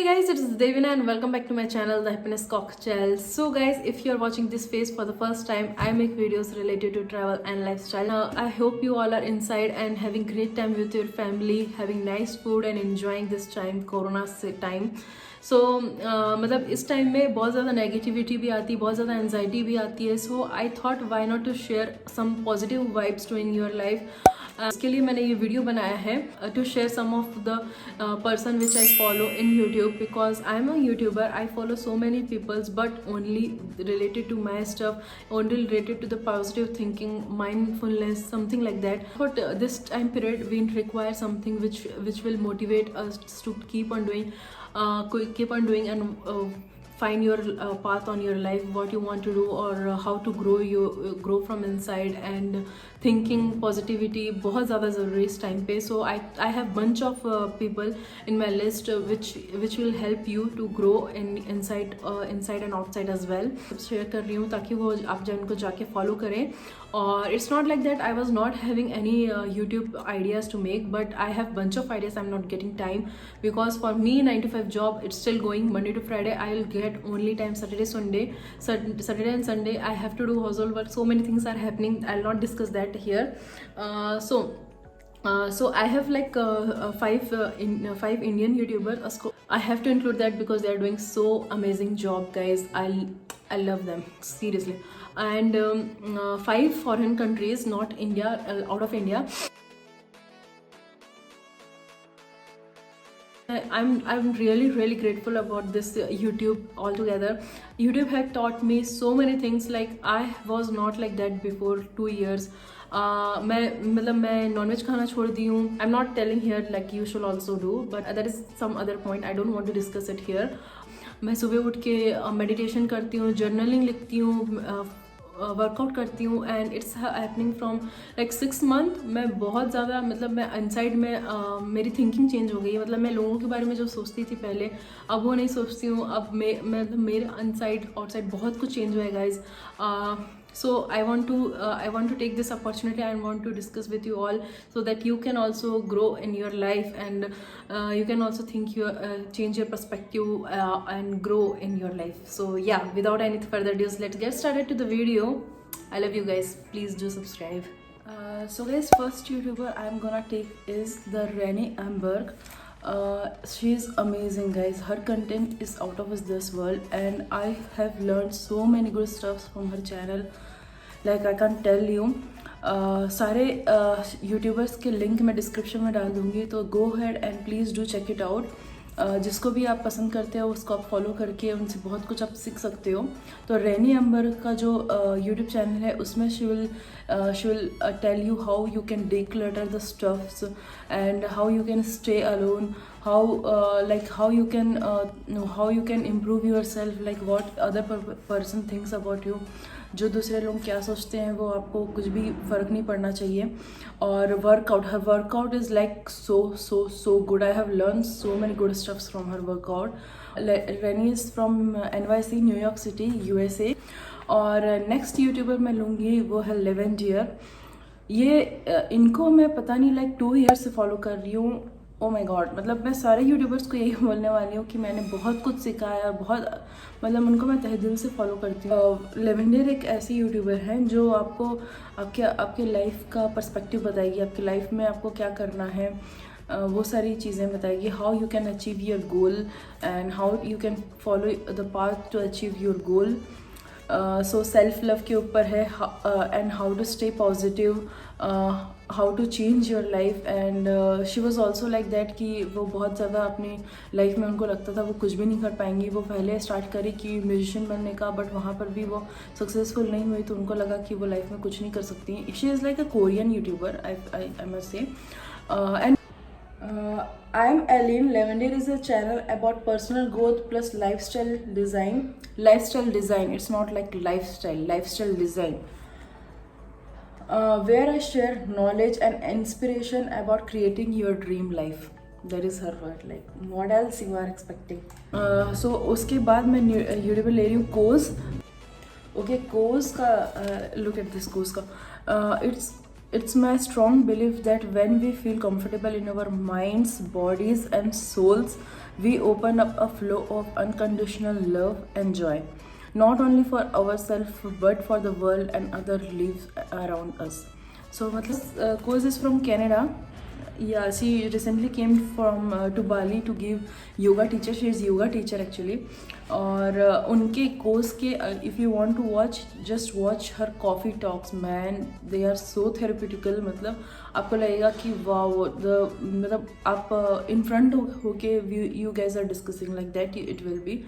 Hey guys, it's Devina and welcome back to my channel, The Happiness Cocktail. So guys, if you're watching this phase for the first time, I make videos related to travel and lifestyle. I hope you all are inside and having great time with your family, having nice food and enjoying this time, Corona time. सो मतलब इस time में बहुत ज़्यादा negativity भी आती है, बहुत ज़्यादा एनजाइटी भी आती है. So I thought why not to share some positive vibes to in your life. इसके लिए मैंने ये वीडियो बनाया है to share some of the person which I follow in YouTube because I am a youtuber. I follow so many peoples but only related to my stuff, only related to the positive thinking, mindfulness, something like that. But this time period we require something which will motivate us to keep on doing and find your path on your life, what you want to do or how to grow from inside. And thinking positivity बहुत ज़्यादा ज़रूरी इस time पे. So I have bunch of people in my list which will help you to grow inside and outside as well. Share कर रही हूँ ताकि वो आप उनको जाके फॉलो करें. और it's not like that I was not having any YouTube ideas to make, but I have bunch of ideas. I'm not getting time because for me 9 to 5 job it's still going. Monday to Friday I'll get only time Saturday and Sunday I have to do household work. So many things are happening. I'll not discuss that here. So I have like five Indian YouTubers. I have to include that because they are doing so amazing job, guys. I love them seriously. And 5 foreign countries, not India, out of India. I'm really grateful about this YouTube altogether. YouTube had taught me so many things. Like I was not like that before 2 years. मैं nonveg खाना छोड़ दी हूँ. I am not telling here like you should also do, but that is some other point. I don't want to discuss it here. मैं सुबह उठ के meditation करती हूँ, जर्नलिंग लिखती हूँ, वर्कआउट करती हूँ. And it's happening from like 6 month. मैं बहुत ज़्यादा मतलब मैं इनसाइड में मेरी थिंकिंग चेंज हो गई है. मतलब मैं लोगों के बारे में जो सोचती थी पहले, अब वो नहीं सोचती हूँ. अब मैं मेरे इनसाइड आउटसाइड बहुत कुछ चेंज हुआ है guys. So I want to take this opportunity. I want to discuss with you all so that you can also grow in your life and you can also change your perspective and grow in your life. So yeah, without any further ado, let's get started to the video. I love you guys. Please do subscribe. So guys, first YouTuber I'm gonna take is the Rennie Amberg. She is amazing, guys. Her content is out of this world and I have learned so many good stuff from her channel. Like I can't tell you. सारे youtubers के link मैं description में डाल दूँगी, तो go head and please do check it out. जिसको भी आप पसंद करते हो उसको आप फॉलो करके उनसे बहुत कुछ आप सीख सकते हो. तो रेनी अम्बर का जो यूट्यूब चैनल है उसमें she will tell you how you can declutter the stuffs and how you can stay alone, how you can improve yourself, like what other person thinks about you. जो दूसरे लोग क्या सोचते हैं वो आपको कुछ भी फ़र्क नहीं पड़ना चाहिए. और हर workout is like so good. I have learned so many good stuffs from her workout. Rennie is from NYC, New York City, USA. और नेक्स्ट यूट्यूबर मैं लूँगी वो है लेवेंडियर. ये इनको मैं पता नहीं लाइक 2 ईयर से फॉलो कर रही हूँ. ओ माई गॉड, मतलब मैं सारे यूट्यूबर्स को यही बोलने वाली हूँ कि मैंने बहुत कुछ सीखा है और बहुत मतलब उनको मैं तहे दिल से फॉलो करती हूँ. लेवेंडियर एक ऐसी यूट्यूबर है जो आपको आपके लाइफ का पर्सपेक्टिव बताएगी, आपकी लाइफ में आपको क्या करना है, वो सारी चीज़ें बताएगी. How you can achieve your goal and how you can follow the path to achieve your goal. So self love के ऊपर है and how to stay positive, how to change your life. And she was also like that कि वो बहुत ज़्यादा अपनी life में उनको लगता था वो कुछ भी नहीं कर पाएंगी. वो पहले स्टार्ट करी कि म्यूजिशियन बनने का, बट वहाँ पर भी वो सक्सेसफुल नहीं हुई, तो उनको लगा कि वो लाइफ में कुछ नहीं कर सकती. She is like a Korean YouTuber, I must say. And I am Aline. Lavender is a channel about personal growth plus lifestyle design. It's not like lifestyle design. Where I share knowledge and inspiration about creating your dream life. That is her word. Like what else you are expecting? So उसके बाद मैं YouTuber ले रही हूँ कोज. Okay, कोज का look at this कोज का. It's it's my strong belief that when we feel comfortable in our minds, bodies, and souls, we open up a flow of unconditional love and joy, not only for ourselves but for the world and other lives around us. So, मतलब course is from Canada. Yeah, she recently came from to Bali to give yoga teacher. She is yoga teacher actually. और उनके course के if you want to watch, just watch her coffee talks man, they are so therapeutic. मतलब आपको लगेगा कि वाह, मतलब आप इन फ्रंट होके you guys are discussing like that it will be.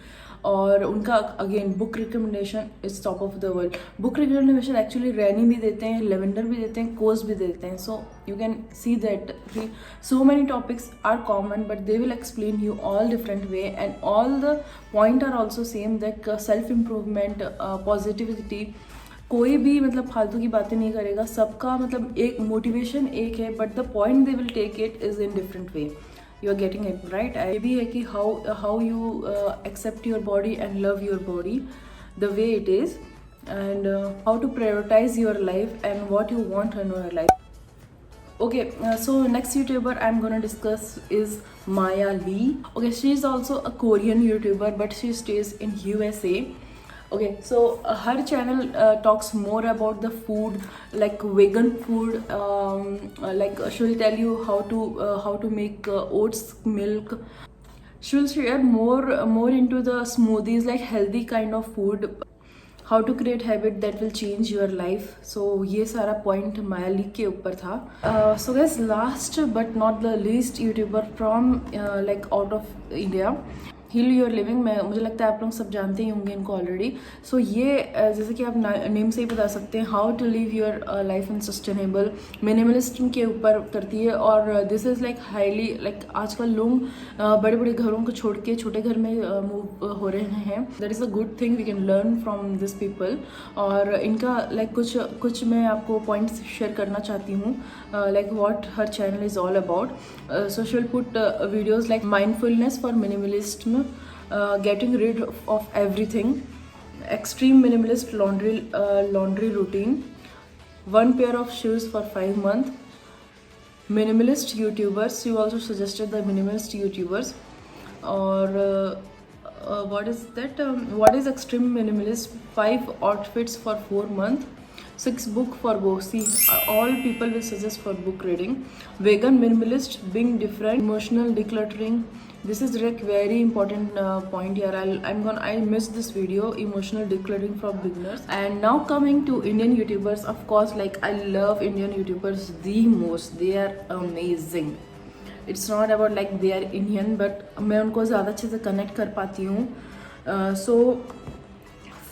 और उनका again book recommendation is top of the world. Book recommendation actually रैनी भी देते हैं, लेवेंडर भी देते हैं, कोर्स भी देते हैं. सो you can see that so many topics are common but they will explain you all different way, and all the point are also same, that self improvement, positivity. कोई भी मतलब फालतू की बातें नहीं करेगा, सबका मतलब एक मोटिवेशन एक है, but the point they will take it is in different way. You are getting it right. ये भी है कि how you accept your body and love your body the way it is, and how to prioritise your life and what you want in your life. Okay, so next YouTuber I'm gonna discuss is Maya Lee. Okay, she is also a Korean YouTuber but she stays in USA. Okay, so her channel talks more about the food, like vegan food. Like she will tell you how to make oats milk. She will share more into the smoothies, like healthy kind of food. How to create habit that will change your life. So ये सारा point Maya Lee के ऊपर था. So guys, last but not the least youtuber from like out of India, heal your living. मुझे लगता है आप लोग सब जानते ही होंगे इनको ऑलरेडी. सो ये जैसे कि आप नेम से ही बता सकते हैं, how to live your life in sustainable minimalism के ऊपर करती है. और this is like highly like आजकल लोग बड़े बड़े घरों को छोड़ के छोटे घर में मूव हो रहे हैं. That is a good thing, we can learn from this people. और इनका लाइक कुछ मैं आपको पॉइंट्स शेयर करना चाहती हूँ, like what her channel is all about. So she will put videos like mindfulness for minimalism, getting rid of everything, extreme minimalist laundry routine, one pair of shoes for 5 months, minimalist YouTubers. You also suggested the minimalist YouTubers. Or what is that? What is extreme minimalist? 5 outfits for 4 months, 6 book for go. See, all people will suggest for book reading. Vegan minimalist, being different, emotional decluttering. This is like very important point here. I missed this video, emotional decluttering for beginners. And now coming to Indian YouTubers, of course, like I love Indian YouTubers the most. They are amazing. It's not about like they are Indian, but मैं उनको ज़्यादा अच्छे से connect कर पाती हूँ. So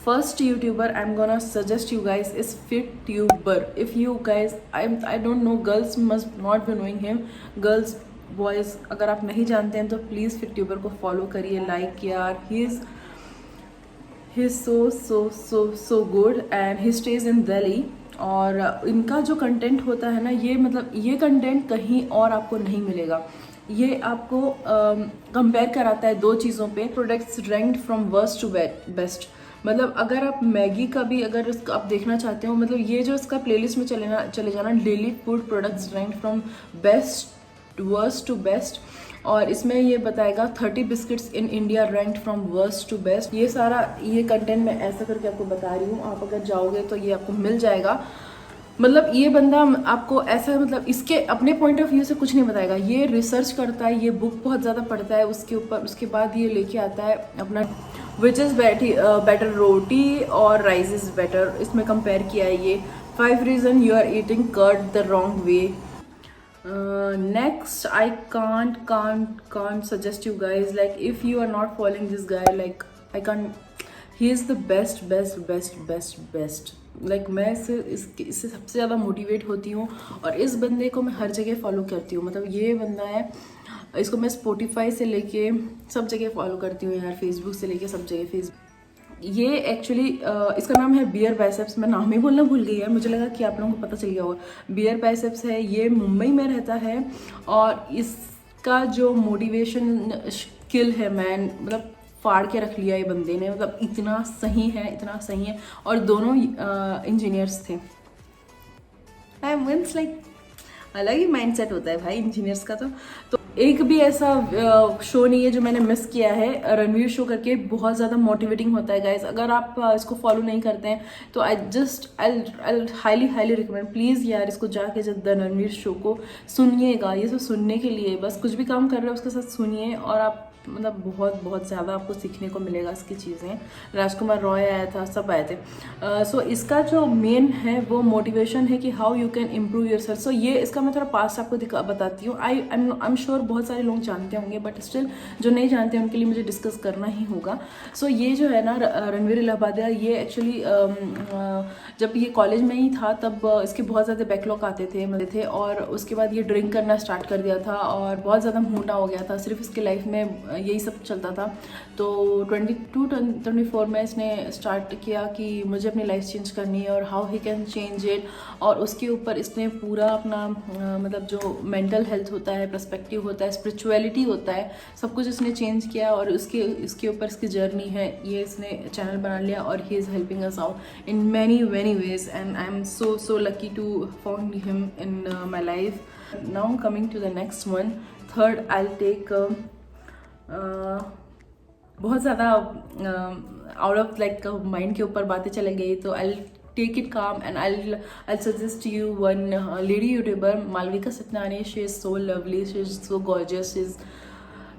first YouTuber I'm gonna suggest you guys is FitTuber. If you guys, I don't know, girls must not be knowing him. Girls, boys, अगर आप नहीं जानते हैं तो प्लीज़ FitTuber को फॉलो करिए. लाइक यार, he is so good and he stays in Delhi. और इनका जो कंटेंट होता है ना, ये मतलब ये कंटेंट कहीं और आपको नहीं मिलेगा. ये आपको कंपेयर कराता है दो चीज़ों पे. Products ranked from worst to best. मतलब अगर आप मैगी का भी अगर इसका आप देखना चाहते हो, मतलब ये जो इसका प्लेलिस्ट में चले जाना, daily food products ranked from best worst to best. और इसमें ये बताएगा 30 biscuits in India ranked from worst to best. ये सारा ये कंटेंट मैं ऐसा करके आपको बता रही हूँ. आप अगर जाओगे तो ये आपको मिल जाएगा. मतलब ये बंदा आपको ऐसा, मतलब इसके अपने पॉइंट ऑफ व्यू से कुछ नहीं बताएगा. ये रिसर्च करता है, ये बुक बहुत ज़्यादा पढ़ता है उसके ऊपर. उसके बाद ये लेके आता है अपना विच इज़ बेटर, रोटी और राइस इज़ बेटर. इसमें कंपेयर किया है ये 5 reason you are eating curd the wrong way. Next, I can't suggest you guys, like if you are not following this guy, like I can't, he is the best. Like मैं इससे सबसे ज़्यादा motivate होती हूँ और इस बंदे को मैं हर जगह फॉलो करती हूँ. मतलब ये बंदा है, इसको मैं स्पॉटिफाई से लेके सब जगह फॉलो करती हूँ यार, फेसबुक से लेके सब जगह. ये एक्चुअली इसका नाम है बियर बाइसेप्स. मैं नाम ही बोलना भूल गई यार, मुझे लगा कि आप लोगों को पता चल गया होगा. बियर बाइसेप्स है, ये मुंबई में रहता है. और इसका जो मोटिवेशन स्किल है मैन, मतलब फाड़ के रख लिया ये बंदे ने. मतलब इतना सही है. और दोनों इंजीनियर्स थे. आई मीन्स लाइक अलग ही माइंडसेट होता है भाई इंजीनियर्स का। तो एक भी ऐसा शो नहीं है जो मैंने मिस किया है। रणवीर शो करके बहुत ज़्यादा मोटिवेटिंग होता है गाइज। अगर आप इसको फॉलो नहीं करते हैं तो I highly highly recommend, please यार इसको जाके जब द रणवीर शो को सुनिएगा। ये सब सुनने के लिए, बस कुछ भी काम कर रहे हो उसके साथ सुनिए और आप मतलब बहुत बहुत ज़्यादा आपको सीखने को मिलेगा इसकी चीज़ें। राजकुमार रॉय आया था, सब आए थे। सो इसका जो मेन है वो मोटिवेशन है कि how you can improve yourself. So ये इसका मैं थोड़ा पास्ट आपको बताती हूँ। आई एम श्योर बहुत सारे लोग जानते होंगे, बट स्टिल जो नहीं जानते उनके लिए मुझे डिस्कस करना ही होगा। सो ये जो है ना रणवीर इलाहाबादिया, ये एक्चुअली जब ये कॉलेज में ही था तब इसके बहुत ज़्यादा बैकलॉग आते थे और उसके बाद ये ड्रिंक करना स्टार्ट कर दिया था और बहुत ज़्यादा मोटा हो गया था। सिर्फ इसके लाइफ में यही सब चलता था। तो 22-24 में इसने स्टार्ट किया कि मुझे अपनी लाइफ चेंज करनी है और how he can change it. और उसके ऊपर इसने पूरा अपना मतलब जो मेंटल हेल्थ होता है, पर्सपेक्टिव होता है, स्पिरिचुअलिटी होता है, सब कुछ इसने चेंज किया और इसके ऊपर इसकी जर्नी है। ये इसने चैनल बना लिया और he is helping us out in many ways and I am so lucky to found him in my life. Now coming to the next one, third I take बहुत ज़्यादा आउट ऑफ लाइक माइंड के ऊपर बातें चले गई, तो I take it काम and I'll suggest you one lady YouTuber, Malvika Satnani. She is so lovely, she is so gorgeous,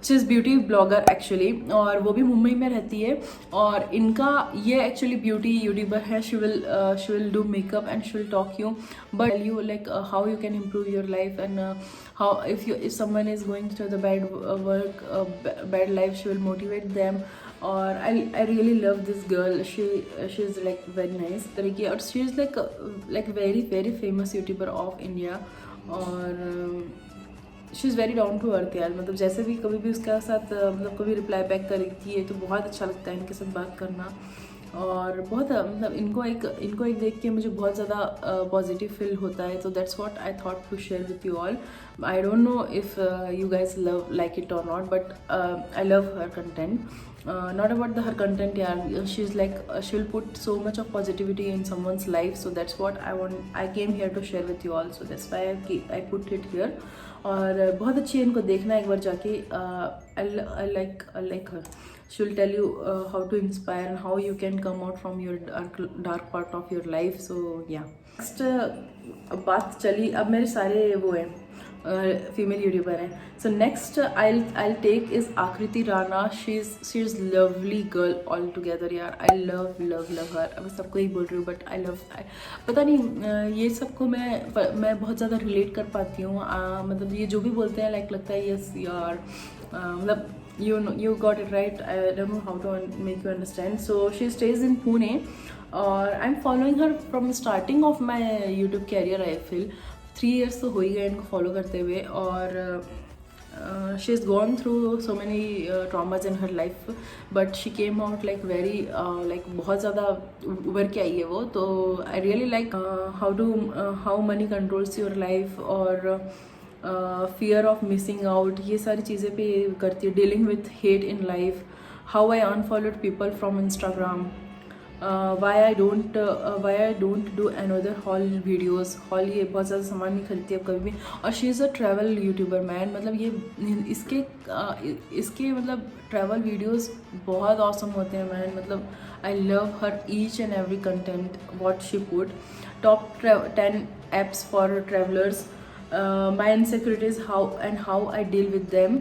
she is beauty blogger actually, और वो भी मुंबई में रहती है। और इनका ये एक्चुअली ब्यूटी यूट्यूबर है। She will do makeup and she will talk you but you like how you can improve your life and how if someone is going through the bad work, bad life, she will motivate them. और I really love this girl, she is like very nice तरीके, और she is like very famous youtuber of India. और she is very down to अर्थ यार, मतलब जैसे भी कभी भी उसके साथ मतलब कभी रिप्लाई बैक करती है तो बहुत अच्छा लगता है इनके साथ बात करना। और बहुत मतलब इनको एक देख के मुझे बहुत ज़्यादा पॉजिटिव फील होता है। तो that's what I thought to share with you all. I don't know if you guys love like it और not, but I love her content. Not about her content, yeah. She's like she will put so much of positivity in someone's life, so that's what I came here to share with you all, so that's why I put it here. और बहुत अच्छी है, इनको देखना एक बार जाके. I like her. She will tell you how to inspire and how you can come out from your dark part of your life. So yeah. Next बात चली, अब मेरे सारे वो हैं फीमेल यूट्यूबर हैं. So next I'll take is Aakriti Rana. She is lovely girl all together यार. I love her. अब सबको ही बोल रही हूँ बट आई लव, पता नहीं ये सबको मैं बहुत ज़्यादा रिलेट कर पाती हूँ. मतलब ये जो भी बोलते हैं लाइक लगता है यस यार, मतलब you got it right. I don't know how to make you understand. So she stays in Pune और I'm following her from the starting of my YouTube career. I feel 3 years तो हो ही गए इनको follow करते हुए. और she has gone through so many traumas in her life, but she came out like very like बहुत ज़्यादा उभर के आई है वो. तो I really like how money controls your life और fear of missing out, ये सारी चीज़ें पे करती है. dealing with hate in life, how I unfollowed people from Instagram, why I don't do another haul videos. haul ये बहुत ज़्यादा सामान नहीं खरीदती अब कभी भी. और she is a travel YouTuber man. मतलब ये इसके मतलब ट्रैवल वीडियोस बहुत ऑसम होते हैं मैन. मतलब आई love her each and every content what she put. Top 10 apps for travelers, my insecurities, how I deal with them.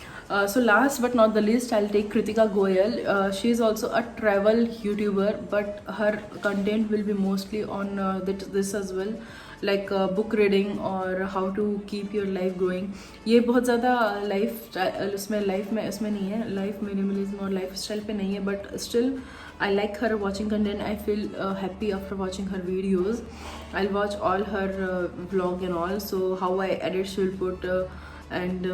So last but not the least, I'll take Kritika Goyal. She is also a travel YouTuber, but her content will be mostly on this as well, like book reading or how to keep your life going. ये बहुत ज़्यादा life में नहीं है, life minimalism और life style पे नहीं है, but still I like her watching content. I feel happy after watching her videos. I'll watch all her vlog and all. So how I edit, she'll put and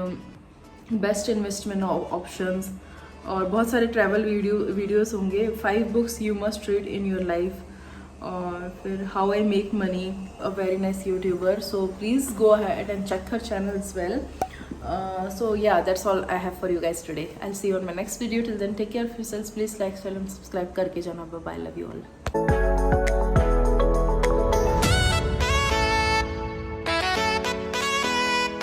best investment options. और बहुत सारे travel videos होंगे. 5 books you must read in your life. और फिर how I make money, a very nice YouTuber. So please go ahead and check her channel as well. So yeah, that's all I have for you guys today. I'll see you on my next video. Till then, take care of yourselves. Please like, share and subscribe करके जाना. Bye bye. Love you all.